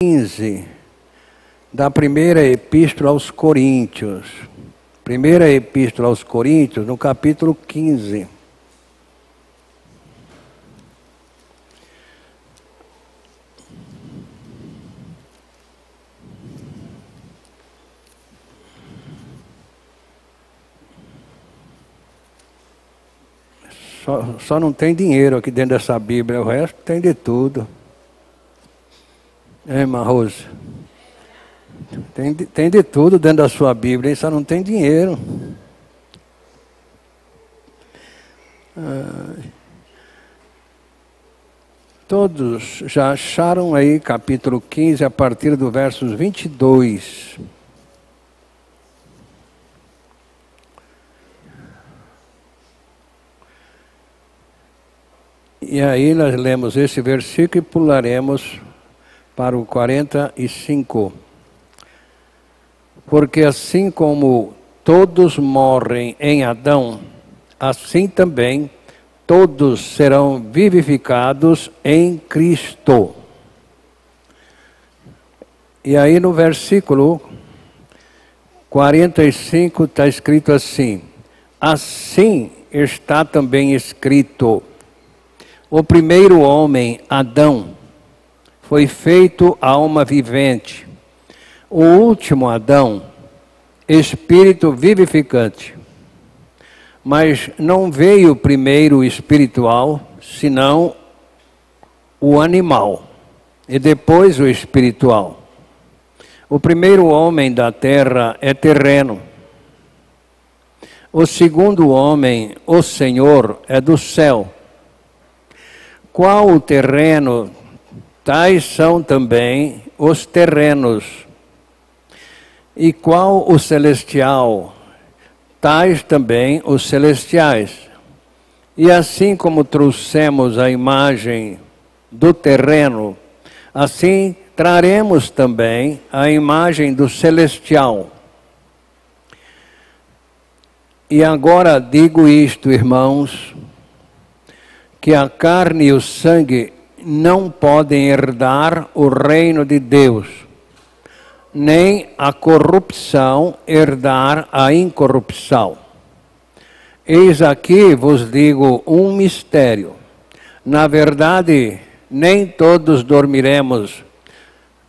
15 da primeira epístola aos Coríntios. Primeira epístola aos Coríntios, no capítulo 15. Só não tem dinheiro aqui dentro dessa Bíblia, o resto tem de tudo. Irmã Rose? Tem de tudo dentro da sua Bíblia, só não tem dinheiro. Todos já acharam aí capítulo 15 a partir do versos 22. E aí nós lemos esse versículo e pularemos para o 45. Porque assim como todos morrem em Adão, assim também todos serão vivificados em Cristo. E aí no versículo 45 está escrito assim: assim está também escrito: o primeiro homem, Adão, foi feito alma vivente. O último Adão, espírito vivificante. Mas não veio primeiro o espiritual, senão o animal, e depois o espiritual. O primeiro homem da terra é terreno. O segundo homem, o Senhor, é do céu. Qual o terreno, tais são também os terrenos. E qual o celestial, tais também os celestiais. E assim como trouxemos a imagem do terreno, assim traremos também a imagem do celestial. E agora digo isto, irmãos, que a carne e o sangue não podem herdar o reino de Deus, nem a corrupção herdar a incorrupção. Eis aqui vos digo um mistério. Na verdade, nem todos dormiremos,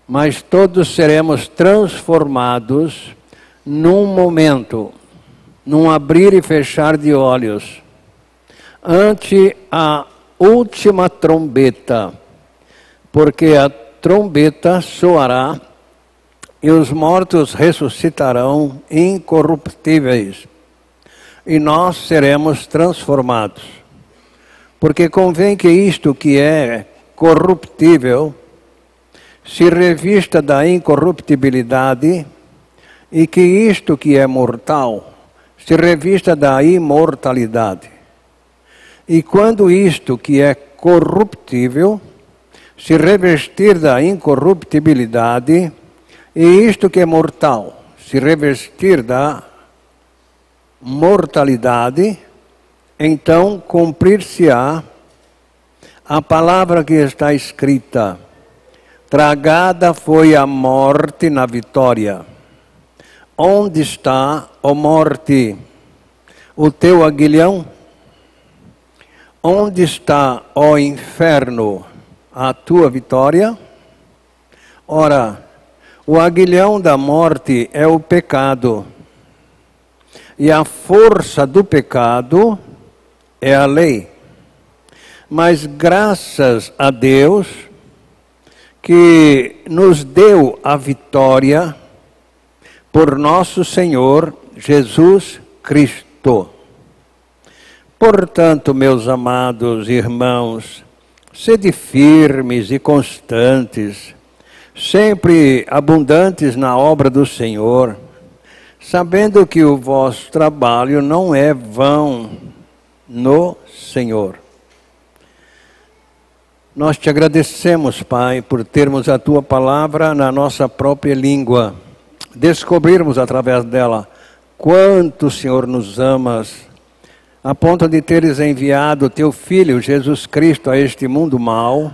mas todos seremos transformados num momento, num abrir e fechar de olhos, ante a última trombeta, porque a trombeta soará e os mortos ressuscitarão incorruptíveis, e nós seremos transformados. Porque convém que isto que é corruptível se revista da incorruptibilidade, e que isto que é mortal se revista da imortalidade. E quando isto que é corruptível se revestir da incorruptibilidade, e isto que é mortal se revestir da mortalidade, então cumprir-se-á a palavra que está escrita: tragada foi a morte na vitória. Onde está, ó morte, o teu aguilhão? Onde está, ó inferno, a tua vitória? Ora, o aguilhão da morte é o pecado, e a força do pecado é a lei. Mas graças a Deus que nos deu a vitória por nosso Senhor Jesus Cristo. Portanto, meus amados irmãos, sede firmes e constantes, sempre abundantes na obra do Senhor, sabendo que o vosso trabalho não é vão no Senhor. Nós te agradecemos, Pai, por termos a Tua palavra na nossa própria língua, descobrirmos através dela quanto o Senhor nos amas, a ponto de teres enviado o Teu Filho, Jesus Cristo, a este mundo mau,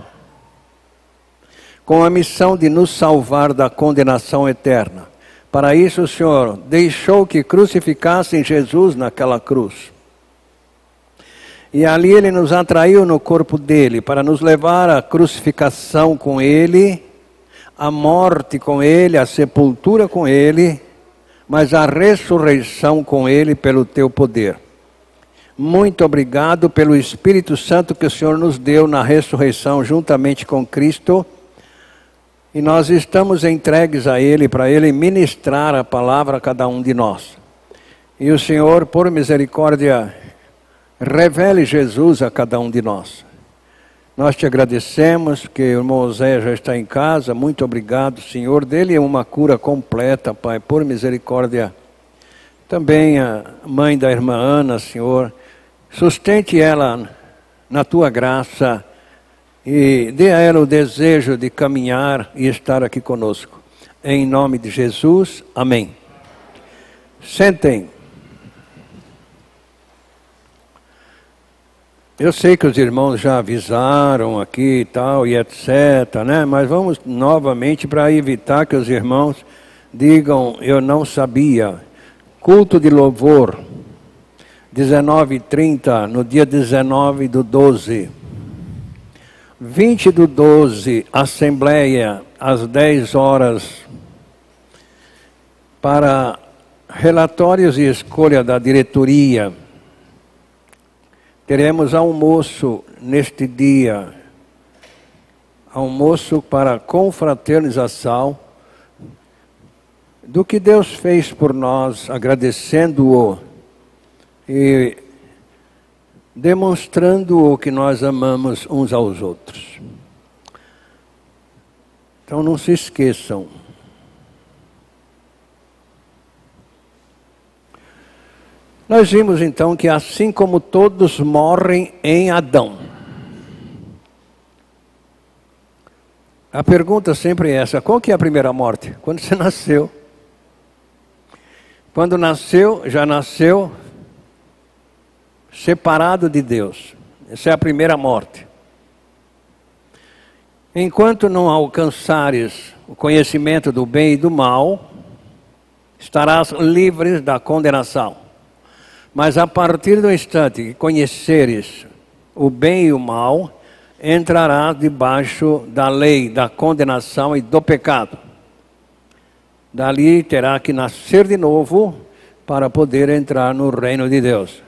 com a missão de nos salvar da condenação eterna. Para isso o Senhor deixou que crucificassem Jesus naquela cruz. E ali Ele nos atraiu no corpo dele, para nos levar à crucificação com Ele, à morte com Ele, à sepultura com Ele, mas à ressurreição com Ele pelo teu poder. Muito obrigado pelo Espírito Santo que o Senhor nos deu na ressurreição juntamente com Cristo. E nós estamos entregues a Ele, para Ele ministrar a palavra a cada um de nós. E o Senhor, por misericórdia, revele Jesus a cada um de nós. Nós te agradecemos que o irmão Zé já está em casa. Muito obrigado, Senhor. Dele é uma cura completa, Pai, por misericórdia. Também a mãe da irmã Ana, Senhor, sustente ela na tua graça e dê a ela o desejo de caminhar e estar aqui conosco. Em nome de Jesus, amém. Sentem. Eu sei que os irmãos já avisaram aqui e tal, e etc, né? Mas vamos novamente para evitar que os irmãos digam, eu não sabia. Culto de louvor, 19h30, no dia 19/12. 20/12, assembleia, às 10 horas, para relatórios e escolha da diretoria. Teremos almoço neste dia, almoço para confraternização do que Deus fez por nós, agradecendo-o e demonstrando o que nós amamos uns aos outros. Então não se esqueçam. Nós vimos então que assim como todos morrem em Adão. A pergunta sempre é essa, qual que é a primeira morte? Quando você nasceu. Quando nasceu, já nasceu separado de Deus. Essa é a primeira morte. Enquanto não alcançares o conhecimento do bem e do mal, estarás livre da condenação. Mas a partir do instante que conheceres o bem e o mal, entrarás debaixo da lei, da condenação e do pecado. Dali terá que nascer de novo para poder entrar no reino de Deus.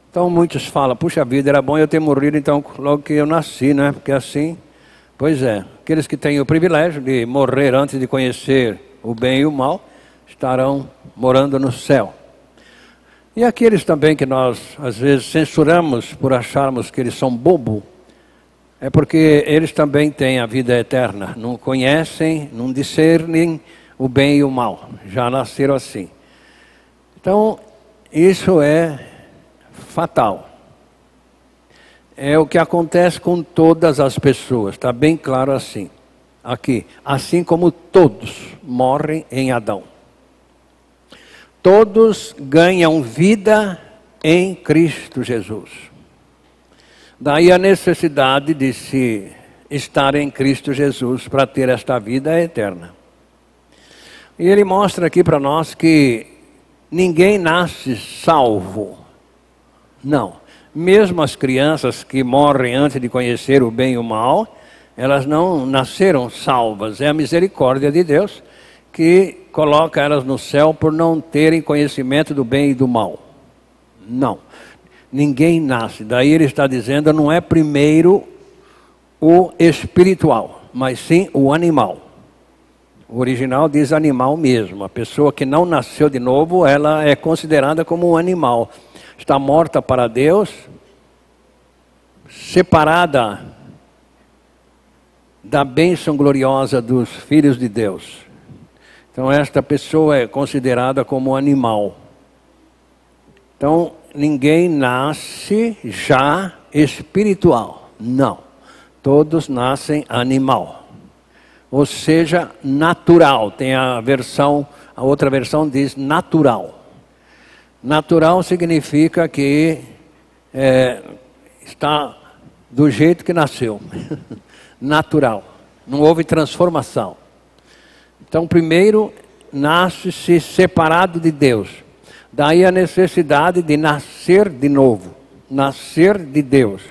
Então muitos falam, puxa vida, era bom eu ter morrido então logo que eu nasci, né? Porque assim, pois é, aqueles que têm o privilégio de morrer antes de conhecer o bem e o mal, estarão morando no céu. E aqueles também que nós, às vezes, censuramos por acharmos que eles são bobo, é porque eles também têm a vida eterna. Não conhecem, não discernem o bem e o mal. Já nasceram assim. Então, isso é fatal. É o que acontece com todas as pessoas. Está bem claro assim. Aqui. Assim como todos morrem em Adão. Todos ganham vida em Cristo Jesus. Daí a necessidade de se estar em Cristo Jesus para ter esta vida eterna. E ele mostra aqui para nós que ninguém nasce salvo. Não. Mesmo as crianças que morrem antes de conhecer o bem e o mal, elas não nasceram salvas. É a misericórdia de Deus que coloca elas no céu por não terem conhecimento do bem e do mal. Não. Ninguém nasce. Daí ele está dizendo, não é primeiro o espiritual, mas sim o animal. O original diz animal mesmo. A pessoa que não nasceu de novo, ela é considerada como um animal. Está morta para Deus, separada da bênção gloriosa dos filhos de Deus. Então esta pessoa é considerada como animal. Então ninguém nasce já espiritual. Não. Todos nascem animal. Ou seja, natural. Tem a outra versão diz natural. Natural significa que está do jeito que nasceu. Natural. Não houve transformação. Então, primeiro, nasce-se separado de Deus. Daí a necessidade de nascer de novo. Nascer de Deus.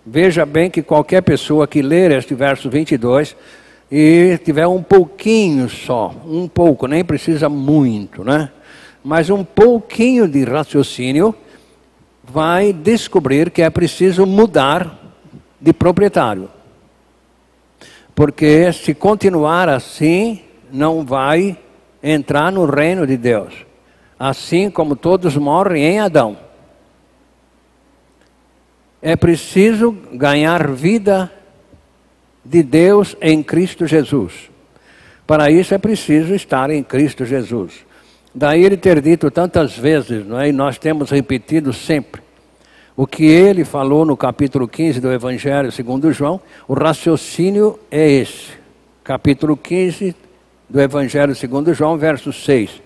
Veja bem que qualquer pessoa que ler este verso 22 e tiver um pouquinho só, um pouco, nem precisa muito, né? Mas um pouquinho de raciocínio, vai descobrir que é preciso mudar de proprietário. Porque se continuar assim, não vai entrar no reino de Deus. Assim como todos morrem em Adão. É preciso ganhar vida de Deus em Cristo Jesus. Para isso é preciso estar em Cristo Jesus. Daí ele ter dito tantas vezes, não é? E nós temos repetido sempre, o que ele falou no capítulo 15 do Evangelho segundo João, o raciocínio é esse. Capítulo 15 do Evangelho segundo João, verso 6.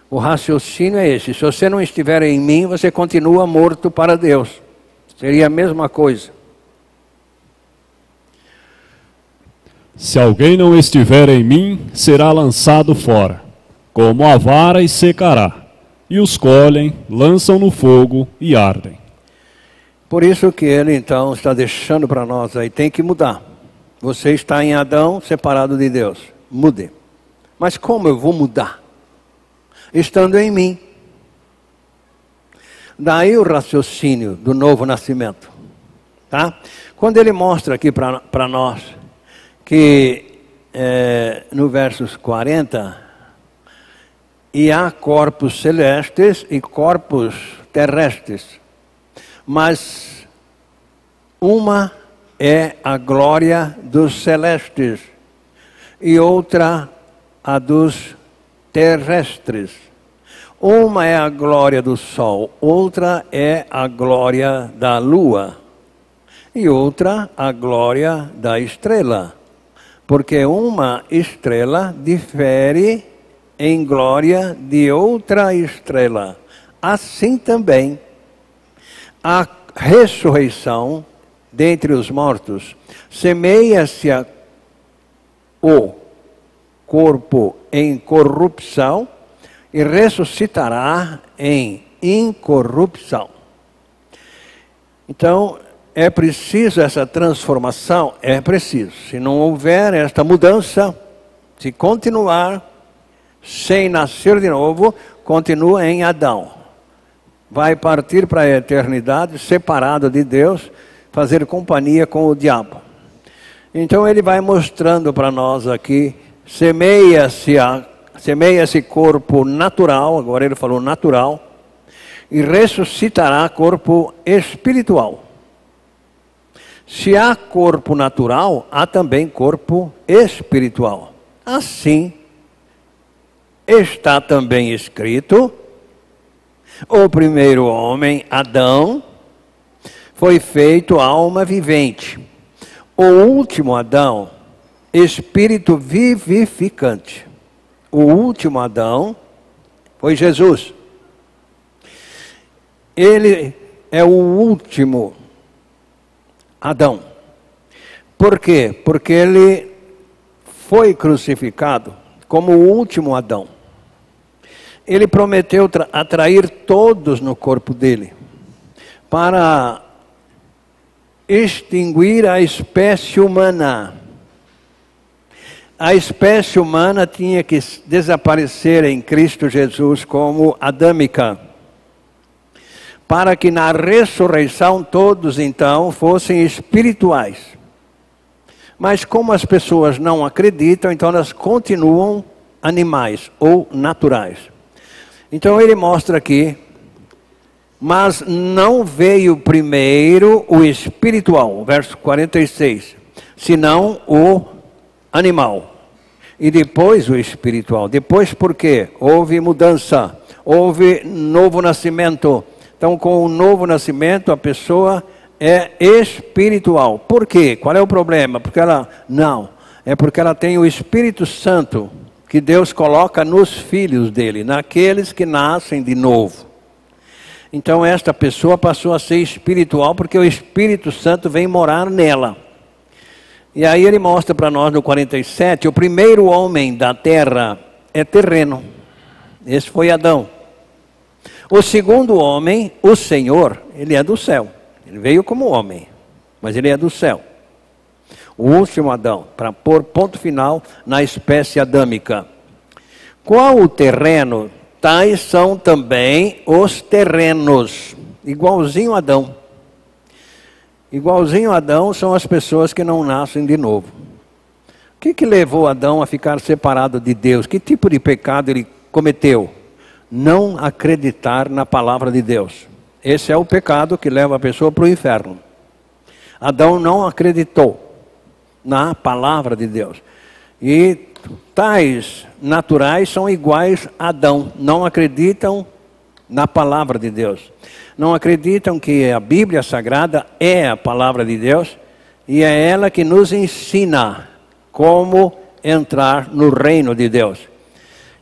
O raciocínio é esse. Se você não estiver em mim, você continua morto para Deus. Seria a mesma coisa. Se alguém não estiver em mim, será lançado fora, como a vara, e secará. E os colhem, lançam no fogo e ardem. Por isso que ele então está deixando para nós aí, tem que mudar. Você está em Adão, separado de Deus. Mude. Mas como eu vou mudar? Estando em mim. Daí o raciocínio do novo nascimento. Tá? Quando ele mostra aqui para nós que no versos 40, e há corpos celestes e corpos terrestres, mas uma é a glória dos celestes e outra a dos terrestres. Uma é a glória do sol, outra é a glória da lua e outra a glória da estrela. Porque uma estrela difere em glória de outra estrela. Assim também, a ressurreição dentre os mortos semeia-se o corpo em corrupção e ressuscitará em incorrupção. Então, é preciso essa transformação? É preciso. Se não houver esta mudança, se continuar sem nascer de novo, continua em Adão. Vai partir para a eternidade, separado de Deus, fazer companhia com o diabo. Então ele vai mostrando para nós aqui, semeia-se corpo natural, agora ele falou natural, e ressuscitará corpo espiritual. Se há corpo natural, há também corpo espiritual. Assim, está também escrito, o primeiro homem, Adão, foi feito alma vivente. O último Adão, espírito vivificante. O último Adão foi Jesus. Ele é o último Adão. Por quê? Porque ele foi crucificado como o último Adão. Ele prometeu atrair todos no corpo dele, para extinguir a espécie humana. A espécie humana tinha que desaparecer em Cristo Jesus como adâmica, para que na ressurreição todos então fossem espirituais. Mas como as pessoas não acreditam, então elas continuam animais ou naturais. Então ele mostra aqui, mas não veio primeiro o espiritual, verso 46, senão o animal. E depois o espiritual. Depois por quê? Houve mudança, houve novo nascimento. Então com o novo nascimento a pessoa é espiritual. Por quê? Qual é o problema? Porque ela, não, é porque ela tem o Espírito Santo que Deus coloca nos filhos dele, naqueles que nascem de novo. Então esta pessoa passou a ser espiritual porque o Espírito Santo vem morar nela. E aí ele mostra para nós no 47, o primeiro homem da terra é terreno. Esse foi Adão. O segundo homem, o Senhor, ele é do céu. Ele veio como homem, mas ele é do céu. O último Adão, para pôr ponto final na espécie adâmica. Qual o terreno? Tais são também os terrenos, igualzinho a Adão. Igualzinho a Adão são as pessoas que não nascem de novo. O que levou Adão a ficar separado de Deus? Que tipo de pecado ele cometeu? Não acreditar na palavra de Deus. Esse é o pecado que leva a pessoa para o inferno. Adão não acreditou na palavra de Deus. E tais naturais são iguais a Adão. Não acreditam na palavra de Deus. Não acreditam que a Bíblia Sagrada é a palavra de Deus. E é ela que nos ensina como entrar no reino de Deus.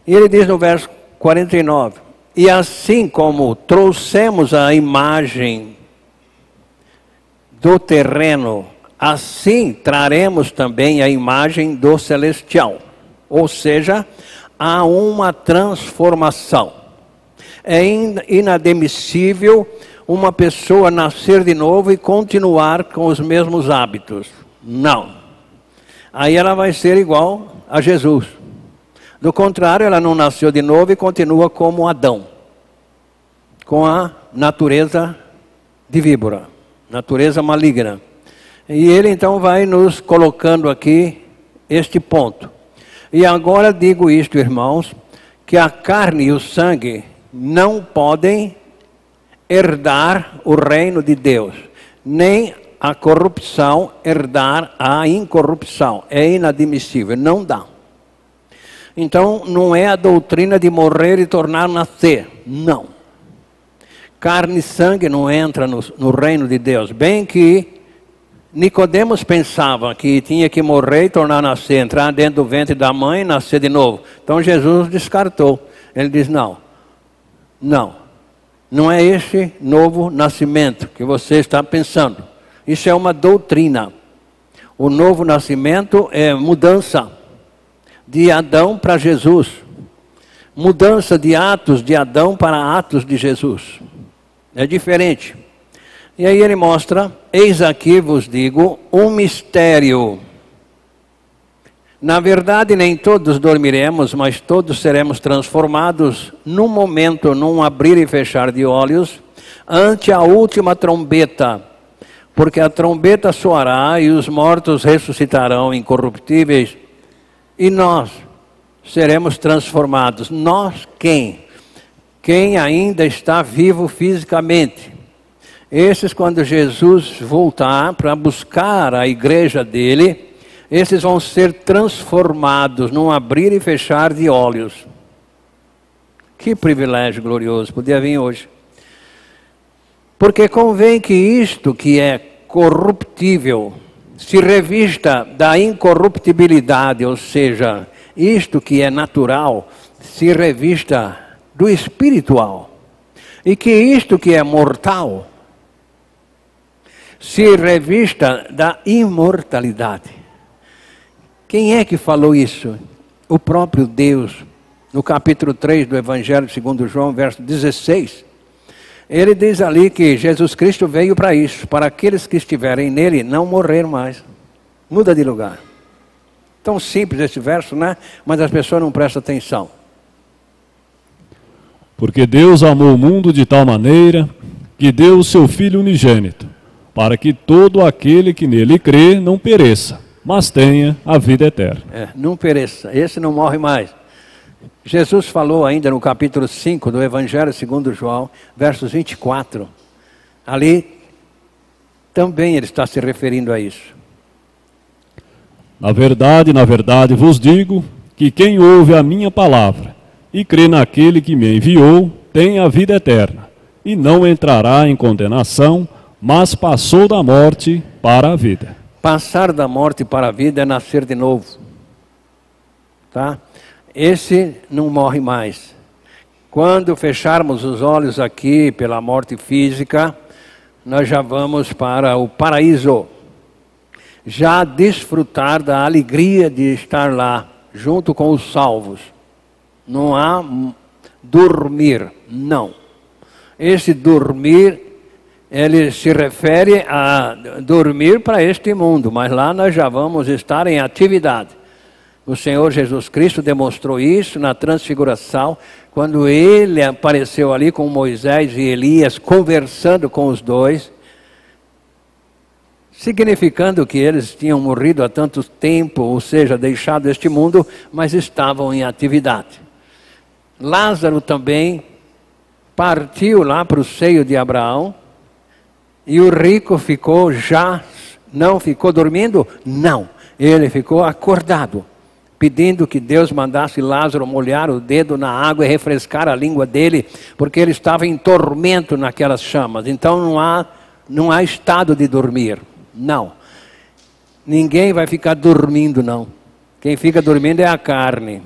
E ele diz no verso 49. E assim como trouxemos a imagem do terreno, assim traremos também a imagem do celestial. Ou seja, há uma transformação. É inadmissível uma pessoa nascer de novo e continuar com os mesmos hábitos. Não. Aí ela vai ser igual a Jesus. Do contrário, ela não nasceu de novo e continua como Adão. Com a natureza de víbora, natureza maligna. E ele então vai nos colocando aqui este ponto. E agora digo isto, irmãos, que a carne e o sangue não podem herdar o reino de Deus, nem a corrupção herdar a incorrupção. É inadmissível, não dá. Então não é a doutrina de morrer e tornar a nascer, não. Carne e sangue não entra no reino de Deus, bem que Nicodemos pensava que tinha que morrer e tornar a nascer, entrar dentro do ventre da mãe e nascer de novo. Então Jesus descartou. Ele diz, não é esse novo nascimento que você está pensando. Isso é uma doutrina. O novo nascimento é mudança de Adão para Jesus. Mudança de atos de Adão para atos de Jesus. É diferente. E aí ele mostra, eis aqui vos digo, um mistério. Na verdade, nem todos dormiremos, mas todos seremos transformados num momento, num abrir e fechar de olhos, ante a última trombeta. Porque a trombeta soará e os mortos ressuscitarão incorruptíveis e nós seremos transformados. Nós quem? Quem ainda está vivo fisicamente. Esses, quando Jesus voltar para buscar a igreja dele, esses vão ser transformados num abrir e fechar de olhos. Que privilégio glorioso, podia vir hoje. Porque convém que isto que é corruptível se revista da incorruptibilidade, ou seja, isto que é natural se revista do espiritual. E que isto que é mortal se revista da imortalidade. Quem é que falou isso? O próprio Deus. No capítulo 3 do Evangelho segundo João, verso 16. Ele diz ali que Jesus Cristo veio para isso, para aqueles que estiverem nele não morrer mais. Muda de lugar. Tão simples esse verso, né? Mas as pessoas não prestam atenção. Porque Deus amou o mundo de tal maneira que deu o seu Filho unigênito, para que todo aquele que nele crê não pereça, mas tenha a vida eterna. Não pereça, esse não morre mais. Jesus falou ainda no capítulo 5 do Evangelho segundo João, versos 24. Ali também ele está se referindo a isso. Na verdade vos digo que quem ouve a minha palavra e crê naquele que me enviou tem a vida eterna e não entrará em condenação, mas passou da morte para a vida. Passar da morte para a vida é nascer de novo. Tá? Esse não morre mais. Quando fecharmos os olhos aqui pela morte física, nós já vamos para o paraíso. já desfrutar da alegria de estar lá, junto com os salvos. Não há dormir, não. Esse dormir, ele se refere a dormir para este mundo, mas lá nós já vamos estar em atividade. O Senhor Jesus Cristo demonstrou isso na transfiguração, quando ele apareceu ali com Moisés e Elias, conversando com os dois, significando que eles tinham morrido há tanto tempo, ou seja, deixado este mundo, mas estavam em atividade. Lázaro também partiu lá para o seio de Abraão, e o rico ficou não ficou dormindo? Não, ele ficou acordado, pedindo que Deus mandasse Lázaro molhar o dedo na água e refrescar a língua dele, porque ele estava em tormento naquelas chamas. Então não há estado de dormir, não. Ninguém vai ficar dormindo, não. Quem fica dormindo é a carne,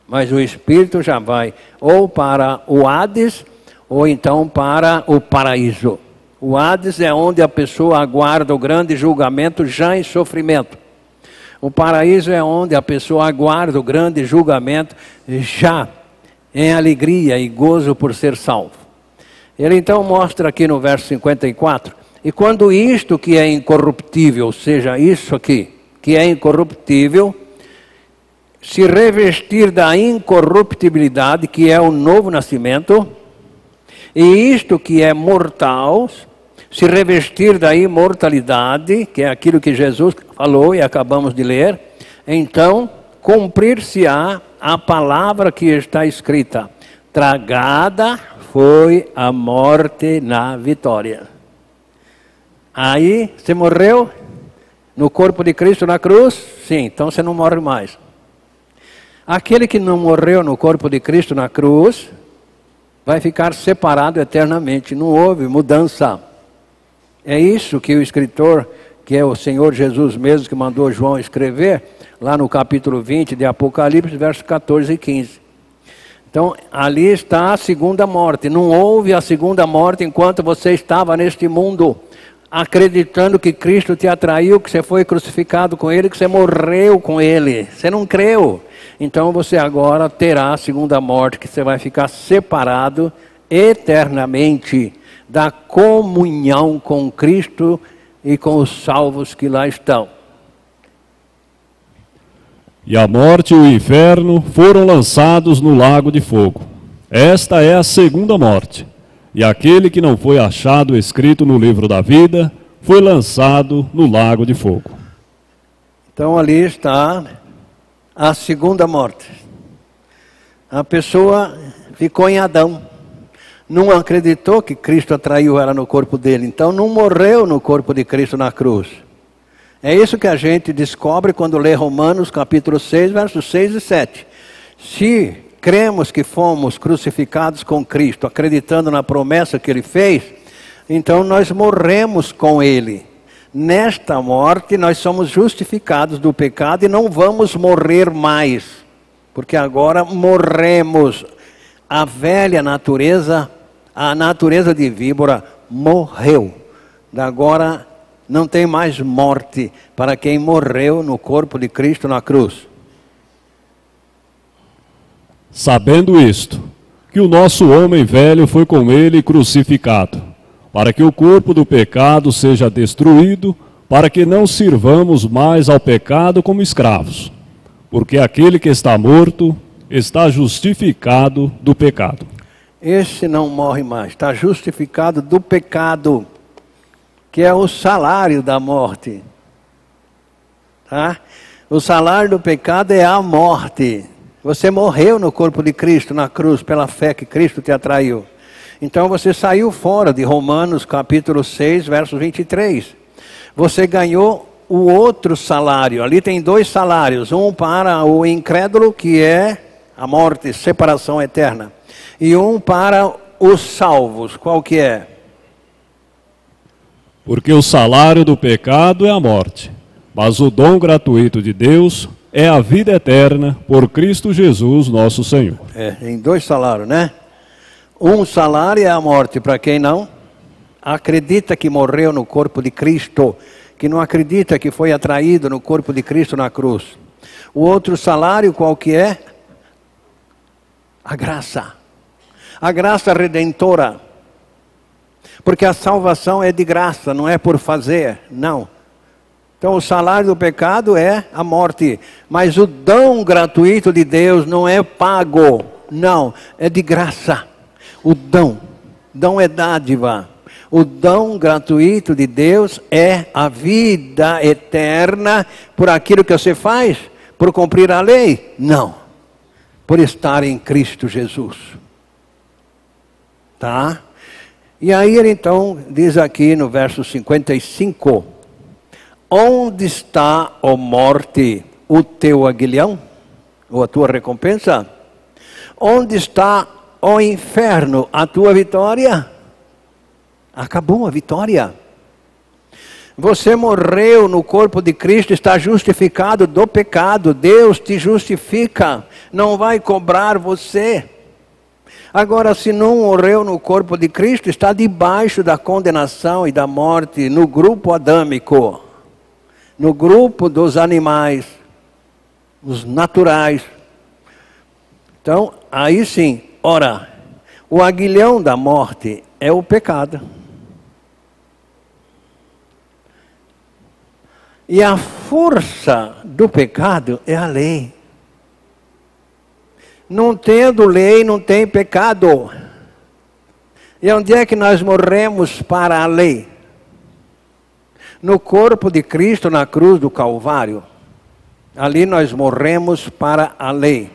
mas o espírito já vai ou para o Hades, ou então para o paraíso. O Hades é onde a pessoa aguarda o grande julgamento já em sofrimento. O paraíso é onde a pessoa aguarda o grande julgamento já em alegria e gozo por ser salvo. Ele então mostra aqui no verso 54, e quando isto que é incorruptível, ou seja, isso aqui, que é incorruptível, se revestir da incorruptibilidade, que é o novo nascimento, e isto que é mortal, se revestir da imortalidade, que é aquilo que Jesus falou e acabamos de ler, então cumprir-se-á a palavra que está escrita: tragada foi a morte na vitória. Aí, você morreu no corpo de Cristo na cruz? Sim, então você não morre mais. Aquele que não morreu no corpo de Cristo na cruz, vai ficar separado eternamente, não houve mudança. É isso que o escritor, que é o Senhor Jesus mesmo, que mandou João escrever, lá no capítulo 20 de Apocalipse, versos 14 e 15. Então, ali está a segunda morte. Não houve a segunda morte enquanto você estava neste mundo, acreditando que Cristo te atraiu, que você foi crucificado com Ele, que você morreu com Ele. Você não creu. Então você agora terá a segunda morte, que você vai ficar separado eternamente da comunhão com Cristo e com os salvos que lá estão. E a morte e o inferno foram lançados no lago de fogo. Esta é a segunda morte. E aquele que não foi achado escrito no livro da vida foi lançado no lago de fogo. Então ali está a segunda morte. A pessoa ficou em Adão. Não acreditou que Cristo atraiu ela no corpo dele. Então não morreu no corpo de Cristo na cruz. É isso que a gente descobre quando lê Romanos capítulo 6, versos 6 e 7. Se cremos que fomos crucificados com Cristo, acreditando na promessa que Ele fez, então nós morremos com Ele. Nesta morte nós somos justificados do pecado e não vamos morrer mais, porque agora morremos. A velha natureza, a natureza de víbora, morreu. Agora não tem mais morte para quem morreu no corpo de Cristo na cruz. Sabendo isto, que o nosso homem velho foi com ele crucificado, para que o corpo do pecado seja destruído, para que não sirvamos mais ao pecado como escravos. Porque aquele que está morto está justificado do pecado. Esse não morre mais, está justificado do pecado, que é o salário da morte. Tá? O salário do pecado é a morte. Você morreu no corpo de Cristo, na cruz, pela fé que Cristo te atraiu. Então você saiu fora de Romanos capítulo 6, verso 23. Você ganhou o outro salário. Ali tem dois salários. Um para o incrédulo, que é a morte, separação eterna. E um para os salvos. Qual que é? Porque o salário do pecado é a morte, mas o dom gratuito de Deus é a vida eterna por Cristo Jesus, nosso Senhor. Em dois salários, né? Um salário é a morte para quem não acredita que morreu no corpo de Cristo, que não acredita que foi atraído no corpo de Cristo na cruz. O outro salário qual que é? A graça. A graça redentora. Porque a salvação é de graça, não é por fazer, não. Então o salário do pecado é a morte. Mas o dom gratuito de Deus não é pago, não, é de graça. O dom é dádiva. O dom gratuito de Deus é a vida eterna por aquilo que você faz, por cumprir a lei? Não, por estar em Cristo Jesus. Tá? E aí ele então diz aqui no verso 55, onde está, ó morte, o teu aguilhão? Ou a tua recompensa? Onde está, ó inferno, a tua vitória? Acabou a vitória. Você morreu no corpo de Cristo, está justificado do pecado. Deus te justifica, não vai cobrar você. Agora, se não morreu no corpo de Cristo, está debaixo da condenação e da morte, no grupo adâmico, no grupo dos animais, os naturais. Então, aí sim, ora, o aguilhão da morte é o pecado. E a força do pecado é a lei. Não tendo lei, não tem pecado. E onde é que nós morremos para a lei? No corpo de Cristo, na cruz do Calvário. Ali nós morremos para a lei.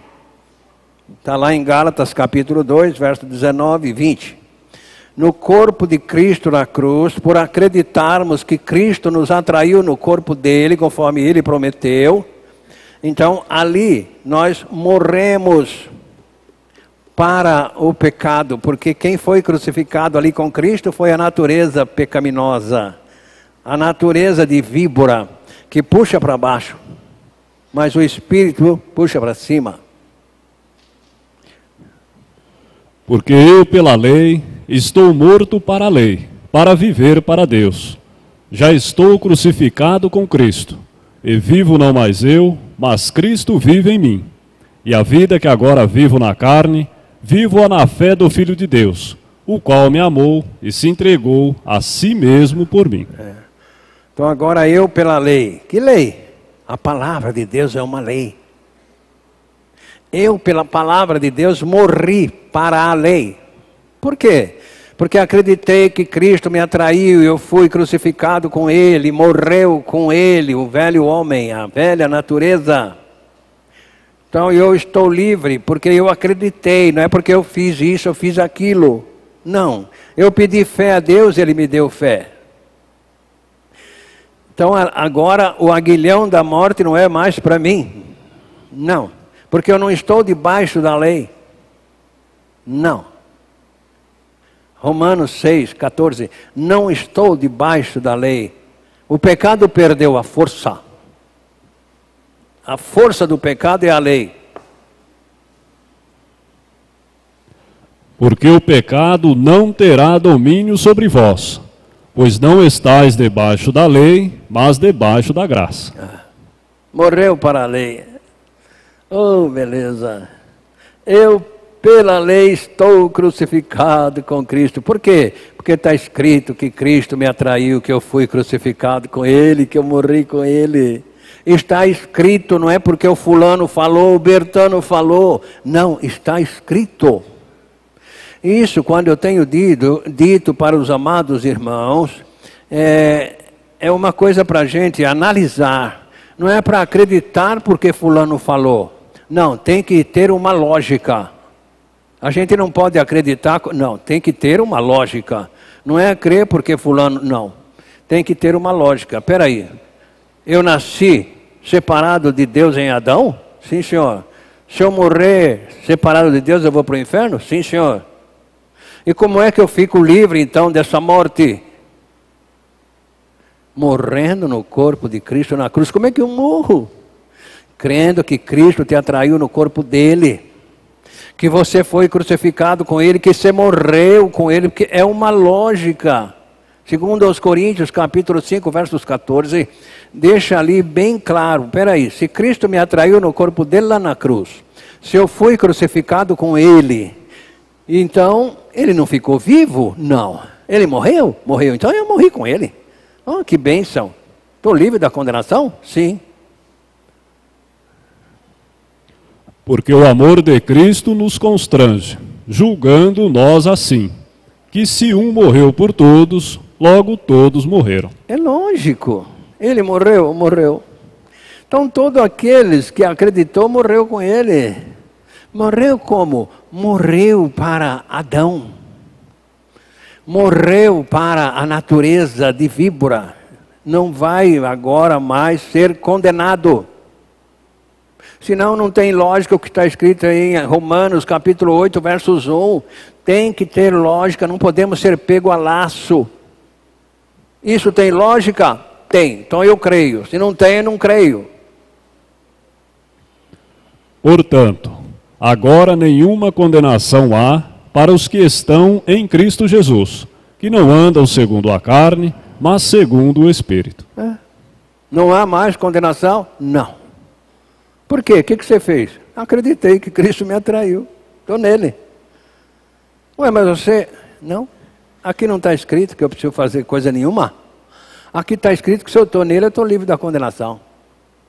Está lá em Gálatas capítulo 2, verso 19 e 20. No corpo de Cristo na cruz, por acreditarmos que Cristo nos atraiu no corpo dele, conforme ele prometeu. Então, ali nós morremos para o pecado, porque quem foi crucificado ali com Cristo foi a natureza pecaminosa, a natureza de víbora, que puxa para baixo, mas o Espírito puxa para cima. Porque eu, pela lei, estou morto para a lei, para viver para Deus. Já estou crucificado com Cristo, e vivo não mais eu, mas Cristo vive em mim. E a vida que agora vivo na carne, vivo-a na fé do Filho de Deus, o qual me amou e se entregou a si mesmo por mim. Então agora eu pela lei. Que lei? A palavra de Deus é uma lei. Eu pela palavra de Deus morri para a lei. Por quê? Porque acreditei que Cristo me atraiu e eu fui crucificado com Ele, morreu com Ele, o velho homem, a velha natureza. Então eu estou livre porque eu acreditei, não é porque eu fiz isso, eu fiz aquilo. Não, eu pedi fé a Deus e Ele me deu fé. Então agora o aguilhão da morte não é mais para mim. Não, porque eu não estou debaixo da lei. Não. Romanos 6, 14. Não estou debaixo da lei. O pecado perdeu a força. A força do pecado é a lei. Porque o pecado não terá domínio sobre vós, pois não estáis debaixo da lei, mas debaixo da graça. Morreu para a lei. Oh, beleza. Eu pela lei estou crucificado com Cristo. Por quê? Porque está escrito que Cristo me atraiu, que eu fui crucificado com Ele, que eu morri com Ele. Está escrito, não é porque o fulano falou, o Bertano falou. Não, está escrito. Isso, quando eu tenho dito para os amados irmãos, é uma coisa para a gente analisar. Não é para acreditar porque fulano falou. Não, tem que ter uma lógica. A gente não pode acreditar, não, tem que ter uma lógica. Não é crer porque fulano, não. Tem que ter uma lógica. Espera aí, eu nasci separado de Deus em Adão? Sim, senhor. Se eu morrer separado de Deus, eu vou para o inferno? Sim, senhor. E como é que eu fico livre então dessa morte? Morrendo no corpo de Cristo na cruz. Como é que eu morro? Crendo que Cristo te atraiu no corpo dele. Que você foi crucificado com Ele, que você morreu com Ele, porque é uma lógica. Segundo aos Coríntios, capítulo 5, versos 14, deixa ali bem claro, peraí, se Cristo me atraiu no corpo dele lá na cruz, se eu fui crucificado com ele, então ele não ficou vivo? Não. Ele morreu? Morreu, então eu morri com ele. Oh, que bênção. Estou livre da condenação? Sim. Porque o amor de Cristo nos constrange, julgando nós assim, que se um morreu por todos, logo todos morreram. É lógico. Ele morreu, morreu. Então todos aqueles que acreditou morreu com ele. Morreu como? Morreu para Adão. Morreu para a natureza de víbora. Não vai agora mais ser condenado. Senão não tem lógica o que está escrito aí em Romanos capítulo 8, versos 1. Tem que ter lógica, não podemos ser pego a laço. Isso tem lógica? Tem, então eu creio. Se não tem, eu não creio. Portanto, agora nenhuma condenação há para os que estão em Cristo Jesus, que não andam segundo a carne, mas segundo o Espírito. Não há mais condenação? Não. Por quê? O que você fez? Acreditei que Cristo me atraiu. Estou nele. Ué, mas você... Não. Aqui não está escrito que eu preciso fazer coisa nenhuma. Aqui está escrito que se eu estou nele, eu estou livre da condenação.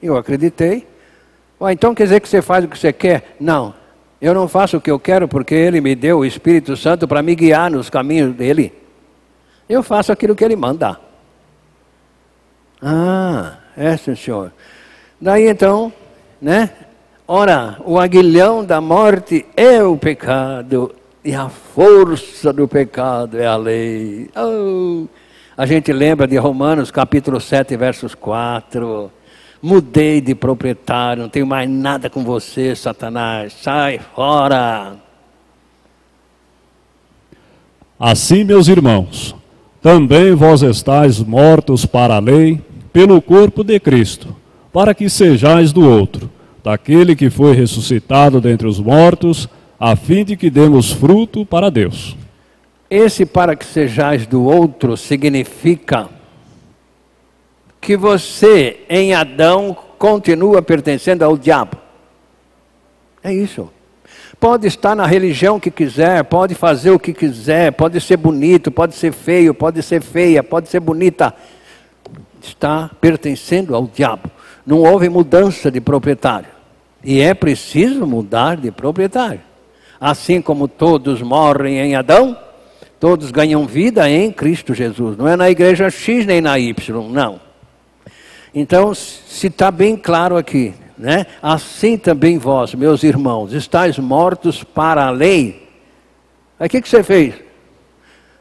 Eu acreditei. Ué, então quer dizer que você faz o que você quer? Não. Eu não faço o que eu quero porque Ele me deu o Espírito Santo para me guiar nos caminhos dEle. Eu faço aquilo que Ele manda. Ah, sim, senhor. Daí então... né? Ora, o aguilhão da morte é o pecado e a força do pecado é a lei. Oh, a gente lembra de Romanos capítulo 7, versos 4. Mudei de proprietário, não tenho mais nada com você, Satanás, sai fora. Assim, meus irmãos, também vós estáis mortos para a lei, pelo corpo de Cristo, para que sejais do outro, daquele que foi ressuscitado dentre os mortos, a fim de que demos fruto para Deus. Esse para que sejais do outro significa que você, em Adão, continua pertencendo ao diabo. É isso. Pode estar na religião que quiser, pode fazer o que quiser, pode ser bonito, pode ser feio, pode ser feia, pode ser bonita. Está pertencendo ao diabo. Não houve mudança de proprietário. E é preciso mudar de proprietário. Assim como todos morrem em Adão, todos ganham vida em Cristo Jesus. Não é na igreja X nem na Y, não. Então, se está bem claro aqui, né? Assim também vós, meus irmãos, estáis mortos para a lei. Aí o que você fez?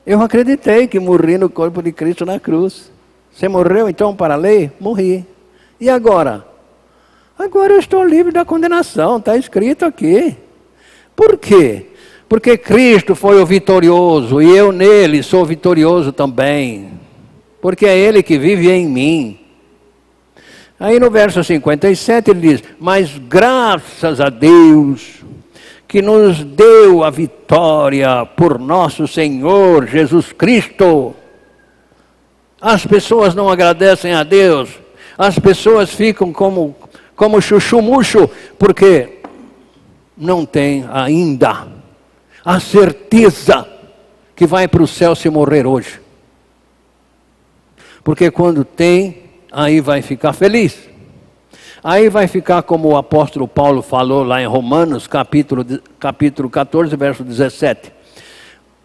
Eu acreditei que morri no corpo de Cristo na cruz. Você morreu então para a lei? Morri. E agora? Agora eu estou livre da condenação, está escrito aqui. Por quê? Porque Cristo foi o vitorioso e eu nele sou vitorioso também. Porque é Ele que vive em mim. Aí no verso 57 ele diz, mas graças a Deus que nos deu a vitória por nosso Senhor Jesus Cristo. As pessoas não agradecem a Deus. As pessoas ficam como chuchu-mucho, porque não tem ainda a certeza que vai para o céu se morrer hoje. Porque quando tem, aí vai ficar feliz. Aí vai ficar como o apóstolo Paulo falou lá em Romanos, capítulo 14, verso 17.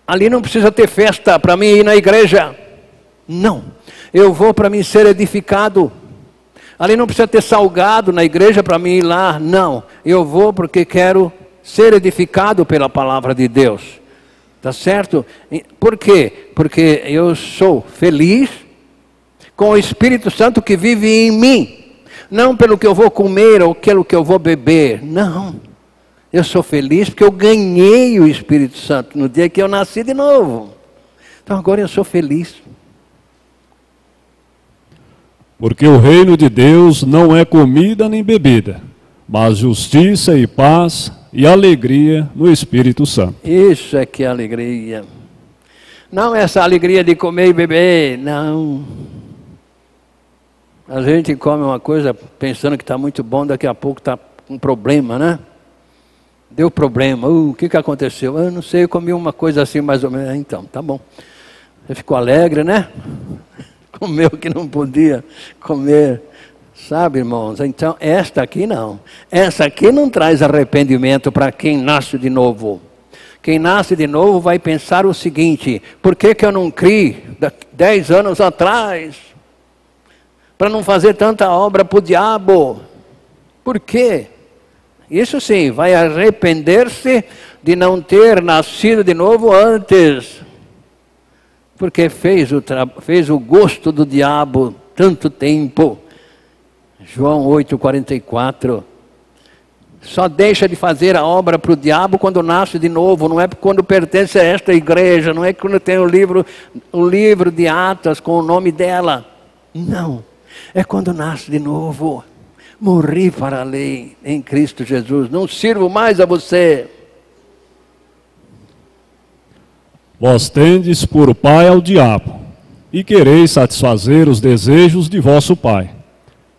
Ali não precisa ter festa para mim ir na igreja. Não, eu vou para mim ser edificado. Ali não precisa ter salgado na igreja para mim ir lá. Não, eu vou porque quero ser edificado pela palavra de Deus. Tá certo? Por quê? Porque eu sou feliz com o Espírito Santo que vive em mim. Não pelo que eu vou comer ou pelo que eu vou beber. Não. Eu sou feliz porque eu ganhei o Espírito Santo no dia que eu nasci de novo. Então agora eu sou feliz. Porque o reino de Deus não é comida nem bebida, mas justiça e paz e alegria no Espírito Santo. Isso é que é alegria. Não essa alegria de comer e beber, não. A gente come uma coisa pensando que está muito bom, daqui a pouco está com problema, né? Deu problema. O que aconteceu? Eu não sei, eu comi uma coisa assim mais ou menos. Então, tá bom. Você ficou alegre, né? Comeu o que não podia comer. Sabe, irmãos? Então, esta aqui não. Essa aqui não traz arrependimento para quem nasce de novo. Quem nasce de novo vai pensar o seguinte: por que eu não criei 10 anos atrás? Para não fazer tanta obra para o diabo. Por quê? Isso sim, vai arrepender-se de não ter nascido de novo antes. Porque fez o gosto do diabo tanto tempo. João 8,44. Só deixa de fazer a obra para o diabo quando nasce de novo. Não é quando pertence a esta igreja. Não é quando tem o livro de Atos com o nome dela. Não. É quando nasce de novo. Morri para a lei em Cristo Jesus. Não sirvo mais a você. Vós tendes por pai ao diabo, e quereis satisfazer os desejos de vosso pai.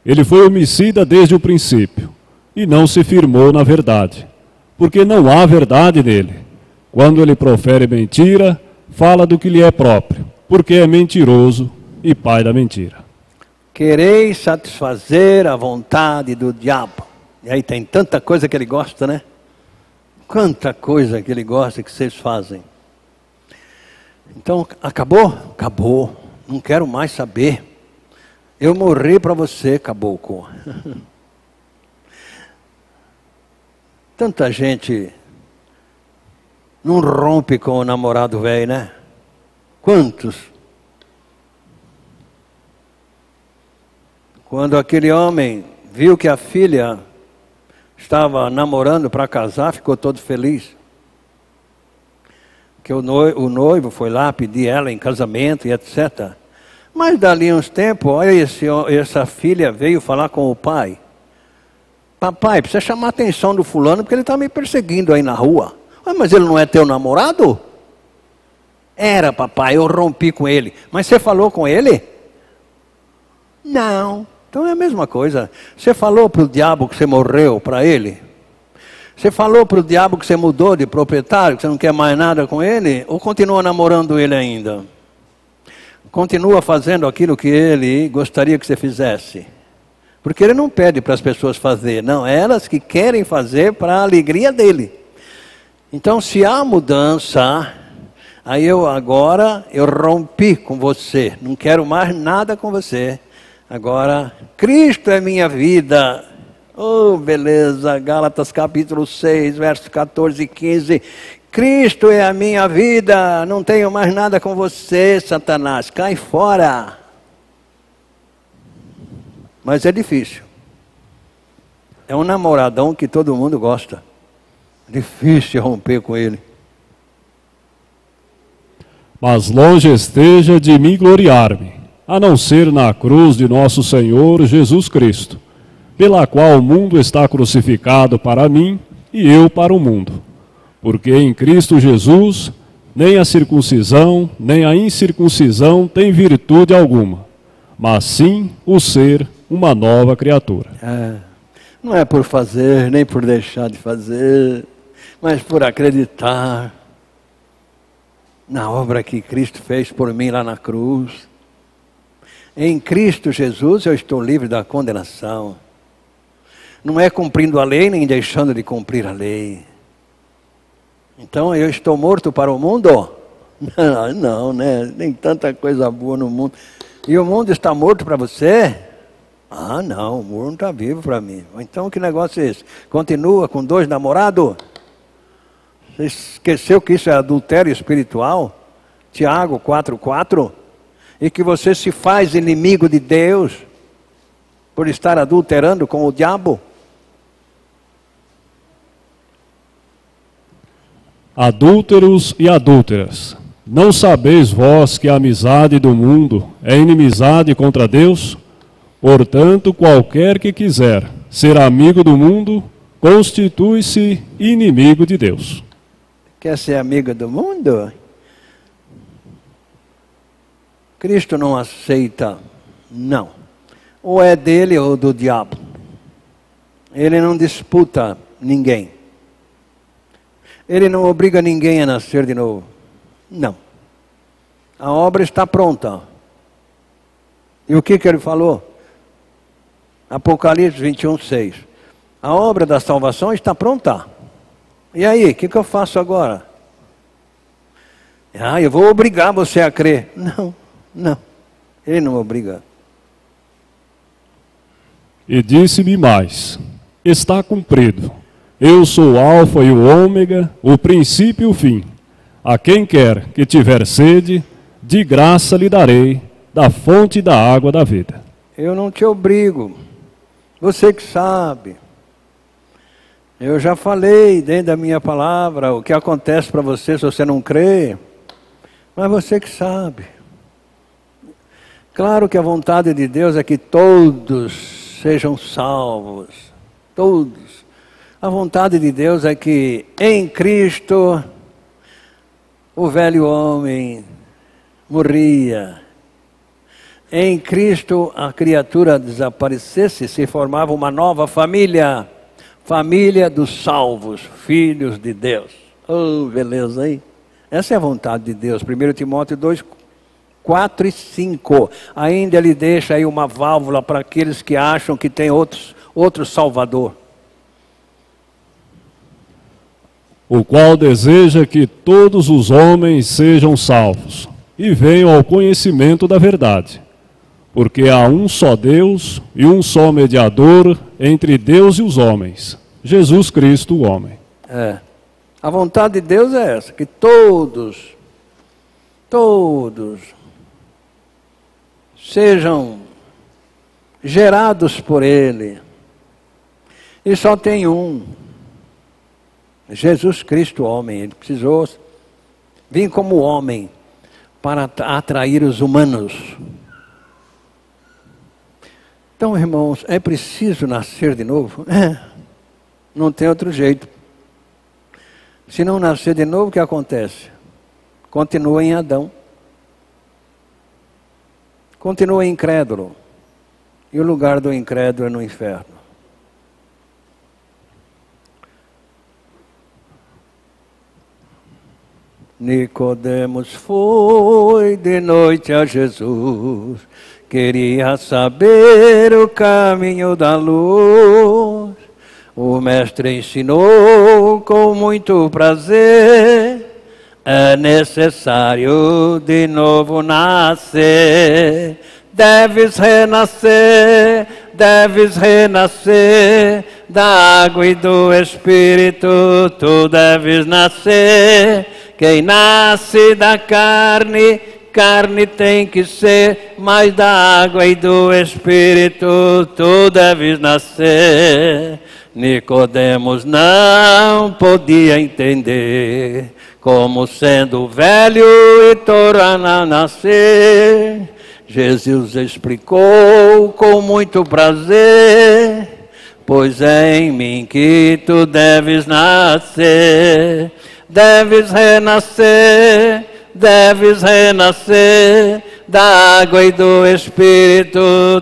Ele foi homicida desde o princípio, e não se firmou na verdade, porque não há verdade nele. Quando ele profere mentira, fala do que lhe é próprio, porque é mentiroso e pai da mentira. Quereis satisfazer a vontade do diabo. E aí tem tanta coisa que ele gosta, né? Quanta coisa que ele gosta que vocês fazem. Então, acabou? Acabou. Não quero mais saber. Eu morri para você, caboclo. Tanta gente não rompe com o namorado velho, né? Quantos? Quando aquele homem viu que a filha estava namorando para casar, ficou todo feliz. Que o noivo foi lá pedir ela em casamento e etc. Mas dali uns tempos, olha, essa filha veio falar com o pai. Papai, precisa chamar a atenção do fulano porque ele está me perseguindo aí na rua. Ah, mas ele não é teu namorado? Era, papai, eu rompi com ele. Mas você falou com ele? Não. Então é a mesma coisa. Você falou para o diabo que você morreu para ele? Você falou para o diabo que você mudou de proprietário, que você não quer mais nada com ele? Ou continua namorando ele ainda? Continua fazendo aquilo que ele gostaria que você fizesse? Porque ele não pede para as pessoas fazer, não. É elas que querem fazer para a alegria dele. Então, se há mudança, aí eu rompi com você. Não quero mais nada com você. Agora, Cristo é minha vida. Oh, beleza, Gálatas capítulo 6, versos 14 e 15. Cristo é a minha vida, não tenho mais nada com você, Satanás, cai fora. Mas é difícil. É um namoradão que todo mundo gosta. Difícil romper com ele. Mas longe esteja de mim gloriar-me, a não ser na cruz de nosso Senhor Jesus Cristo, pela qual o mundo está crucificado para mim e eu para o mundo. Porque em Cristo Jesus, nem a circuncisão, nem a incircuncisão tem virtude alguma, mas sim o ser uma nova criatura. Não é por fazer, nem por deixar de fazer, mas por acreditar na obra que Cristo fez por mim lá na cruz. Em Cristo Jesus eu estou livre da condenação. Não é cumprindo a lei, nem deixando de cumprir a lei. Então eu estou morto para o mundo? Não, né? Nem tanta coisa boa no mundo. E o mundo está morto para você? Ah, não, o mundo está vivo para mim. Então que negócio é esse? Continua com 2 namorados? Você esqueceu que isso é adultério espiritual? Tiago 4,4? E que você se faz inimigo de Deus por estar adulterando com o diabo? Adúlteros e adúlteras, não sabeis vós que a amizade do mundo é inimizade contra Deus? Portanto, qualquer que quiser ser amigo do mundo, constitui-se inimigo de Deus. Quer ser amigo do mundo? Cristo não aceita, não. Ou é dele ou do diabo. Ele não disputa ninguém. Ele não obriga ninguém a nascer de novo. Não. A obra está pronta. E o que ele falou? Apocalipse 21:6. A obra da salvação está pronta. E aí, o que eu faço agora? Eu vou obrigar você a crer. Não. Ele não obriga. E disse-me mais: está cumprido. Eu sou o Alfa e o Ômega, o princípio e o fim. A quem quer que tiver sede, de graça lhe darei da fonte da água da vida. Eu não te obrigo. Você que sabe. Eu já falei dentro da minha palavra o que acontece para você se você não crê. Mas você que sabe. Claro que a vontade de Deus é que todos sejam salvos. Todos. A vontade de Deus é que em Cristo o velho homem morria. Em Cristo a criatura desaparecesse, se formava uma nova família. Família dos salvos, filhos de Deus. Oh, beleza, hein? Essa é a vontade de Deus. 1 Timóteo 2, 4 e 5. Ainda ele deixa aí uma válvula para aqueles que acham que tem outro Salvador. O qual deseja que todos os homens sejam salvos e venham ao conhecimento da verdade. Porque há um só Deus e um só mediador entre Deus e os homens, Jesus Cristo, o homem. A vontade de Deus é essa, que todos sejam gerados por Ele. E só tem um, Jesus Cristo, o homem. Ele precisou vir como homem para atrair os humanos. Então, irmãos, é preciso nascer de novo? Não tem outro jeito. Se não nascer de novo, o que acontece? Continua em Adão. Continua incrédulo. E o lugar do incrédulo é no inferno. Nicodemos foi de noite a Jesus. Queria saber o caminho da luz. O mestre ensinou com muito prazer. É necessário de novo nascer. Deves renascer da água e do Espírito. Tu deves nascer. Quem nasce da carne tem que ser, mas da água e do Espírito tu deves nascer. Nicodemos não podia entender, como sendo velho e torna a nascer. Jesus explicou com muito prazer, pois é em mim que tu deves nascer. Deves renascer da água e do Espírito,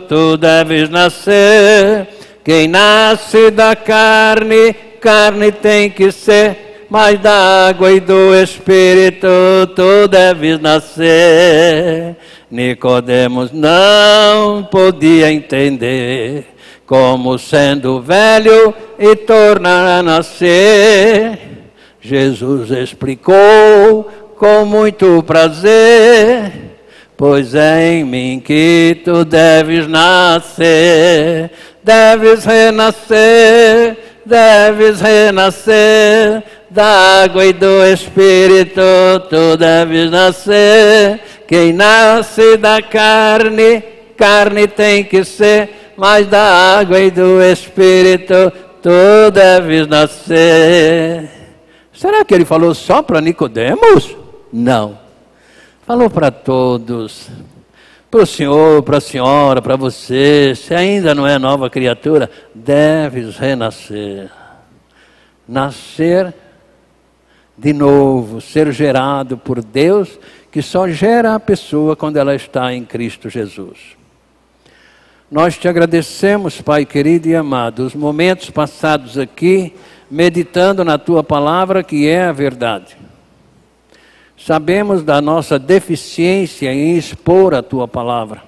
tu deves nascer. Quem nasce da carne tem que ser, mas da água e do Espírito tu deves nascer. Nicodemos não podia entender, como sendo velho e tornar a nascer. Jesus explicou com muito prazer, pois é em mim que tu deves nascer. Deves renascer da água e do Espírito, tu deves nascer. Quem nasce da carne tem que ser, mas da água e do Espírito, tu deves nascer. Será que ele falou só para Nicodemos? Não. Falou para todos. Para o senhor, para a senhora, para você. Se ainda não é nova criatura, deves renascer. Nascer de novo, ser gerado por Deus, que só gera a pessoa quando ela está em Cristo Jesus. Nós te agradecemos, Pai querido e amado, os momentos passados aqui, meditando na Tua palavra, que é a verdade. Sabemos da nossa deficiência em expor a Tua palavra.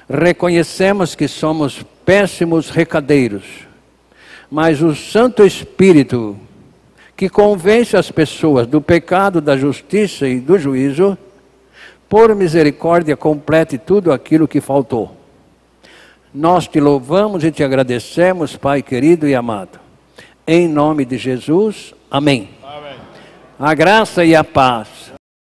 Reconhecemos que somos péssimos recadeiros, mas o Santo Espírito, que convence as pessoas do pecado, da justiça e do juízo, por misericórdia complete tudo aquilo que faltou. Nós te louvamos e te agradecemos, Pai querido e amado. Em nome de Jesus, amém. Amém. A graça e a paz